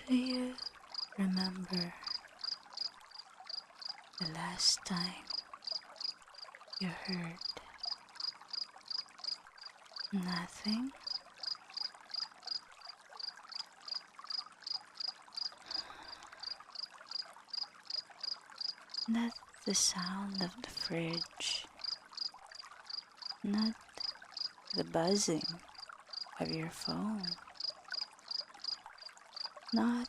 Do you remember the last time you heard nothing? Not the sound of the fridge, not the buzzing of your phone, not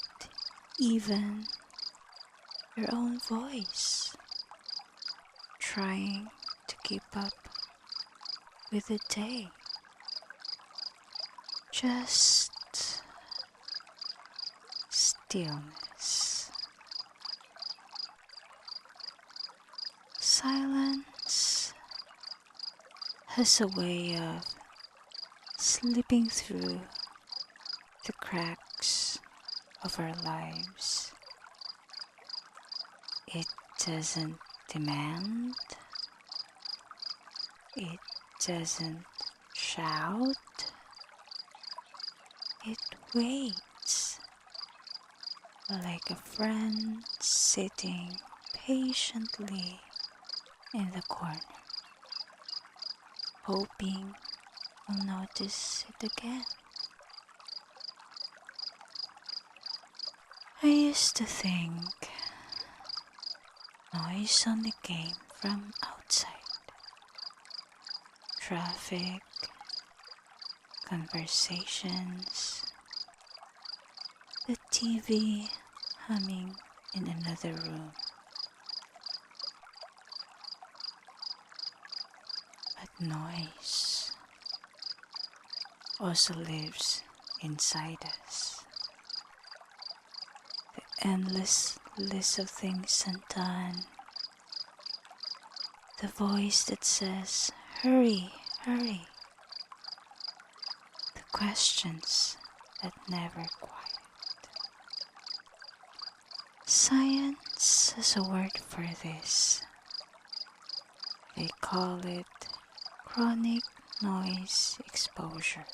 even your own voice trying to keep up with the day. Just stillness. Silence has a way of slipping through the cracks of our lives. It doesn't demand, it doesn't shout, it waits like a friend sitting patiently in the corner, hoping you'll notice it again. I used to think noise only came from outside. Traffic, conversations, the TV humming in another room. But noise also lives inside us. The endless list of things undone. The voice that says, hurry, hurry. The questions that never quiet. Science has a word for this. They call it chronic noise exposure.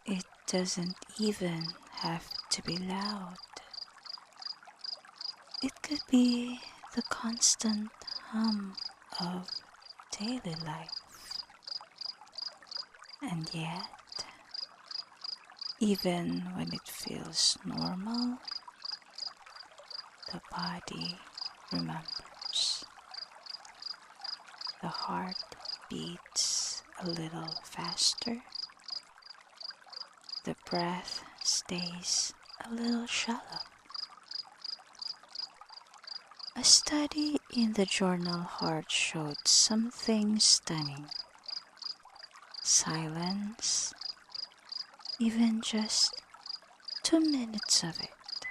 It doesn't even have to be loud. It could be the constant hum of daily life. And yet, even when it feels normal, the body remembers. The heart beats a little faster. The breath stays a little shallow. A study in the journal Heart showed something stunning. Silence, even just 2 minutes of it,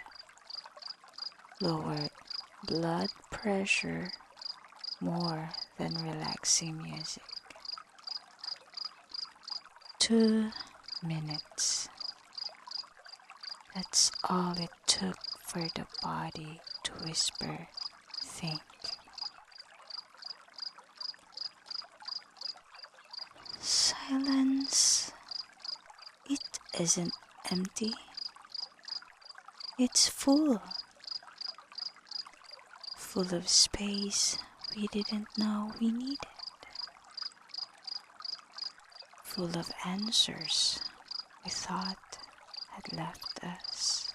lowered blood pressure more than relaxing music. 2 minutes. That's all it took for the body to whisper, think. Silence, it isn't empty. It's full of space we didn't know we needed. Full of answers we thought had left us.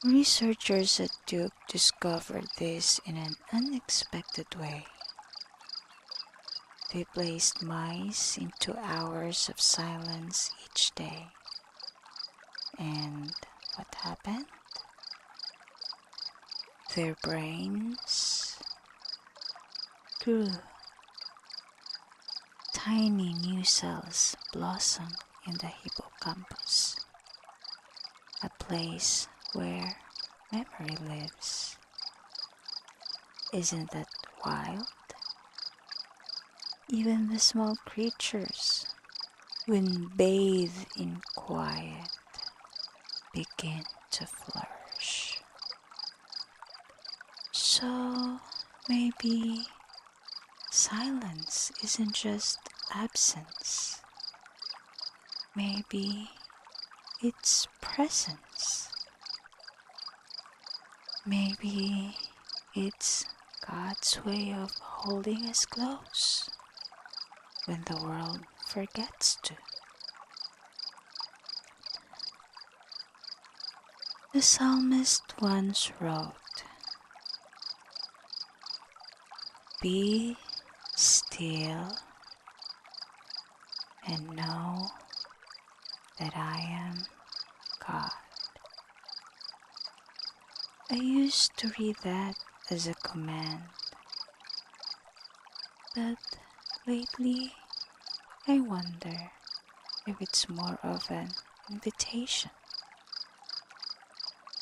Researchers at Duke discovered this in an unexpected way. They placed mice in 2 hours of silence each day. And what happened? Their brains grew. Tiny new cells blossomed in the hippocampus, a place where memory lives. Isn't that wild? Even the small creatures, when bathed in quiet, begin to flourish. So maybe silence isn't just absence. Maybe it's presence. Maybe it's God's way of holding us close when the world forgets to. The psalmist once wrote, "Be still and know that I am God." I used to read that as a command, but lately I wonder if it's more of an invitation,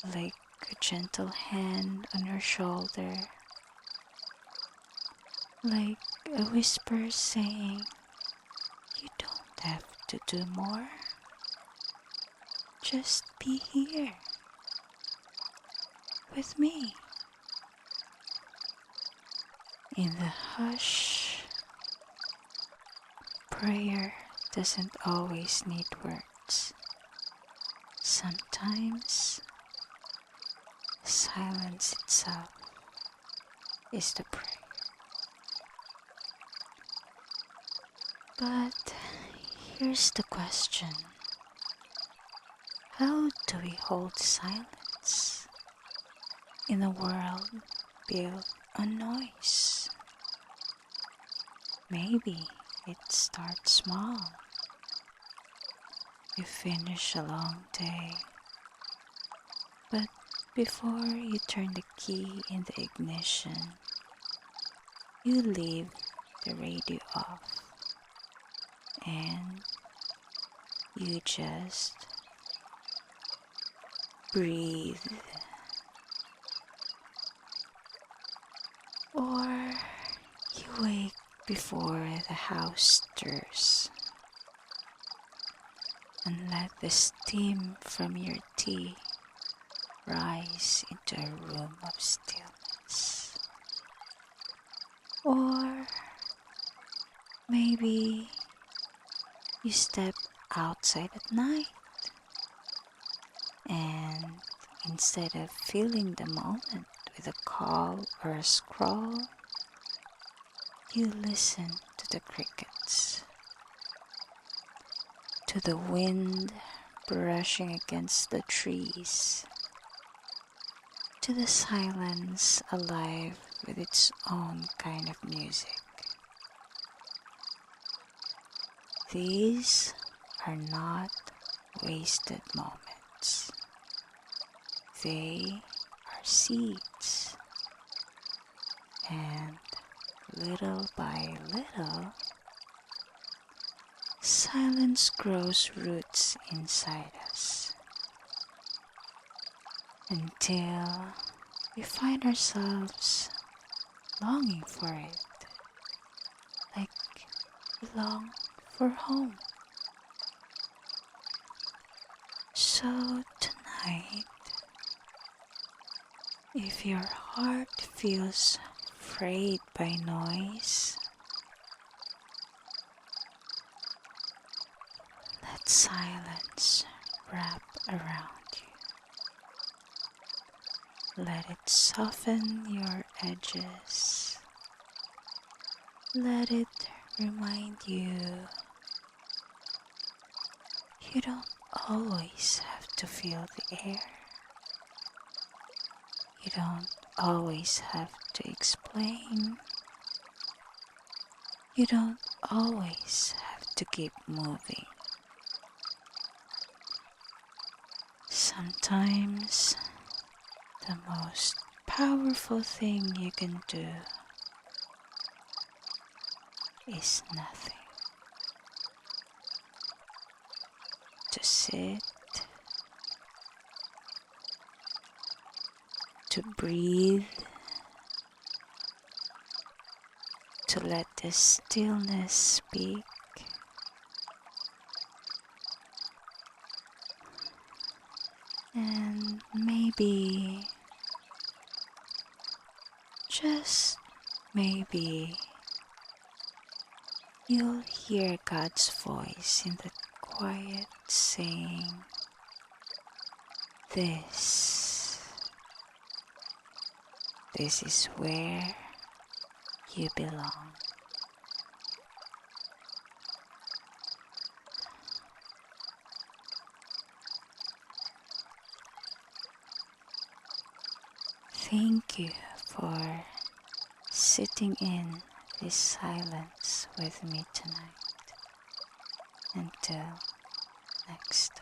like a gentle hand on your shoulder, like a whisper saying, "You don't have to do more, just be here with me." In the hush, prayer doesn't always need words. Sometimes silence itself is the prayer. But here's the question. How do we hold silence in a world built on noise? Maybe it starts small. You finish a long day, but before you turn the key in the ignition, you leave the radio off and you just breathe. Or you wake before the house stirs and let the steam from your tea rise into a room of stillness. Or maybe you step outside at night and instead of filling the moment with a call or a scroll, you listen to the crickets, to the wind brushing against the trees, to the silence alive with its own kind of music. These are not wasted moments. They are seeds, and little by little, silence grows roots inside us until we find ourselves longing for it, like we long for home. So tonight, if your heart feels frayed by noise, let silence wrap around you. Let it soften your edges. Let it remind you you don't always have to feel the air. You don't always have to explain. You don't always have to keep moving. Sometimes the most powerful thing you can do is nothing. To sit, to breathe, to let the stillness speak. And maybe, just maybe, you'll hear God's voice in the quiet saying, This is where you belong. Thank you for sitting in this silence with me tonight. Until next time.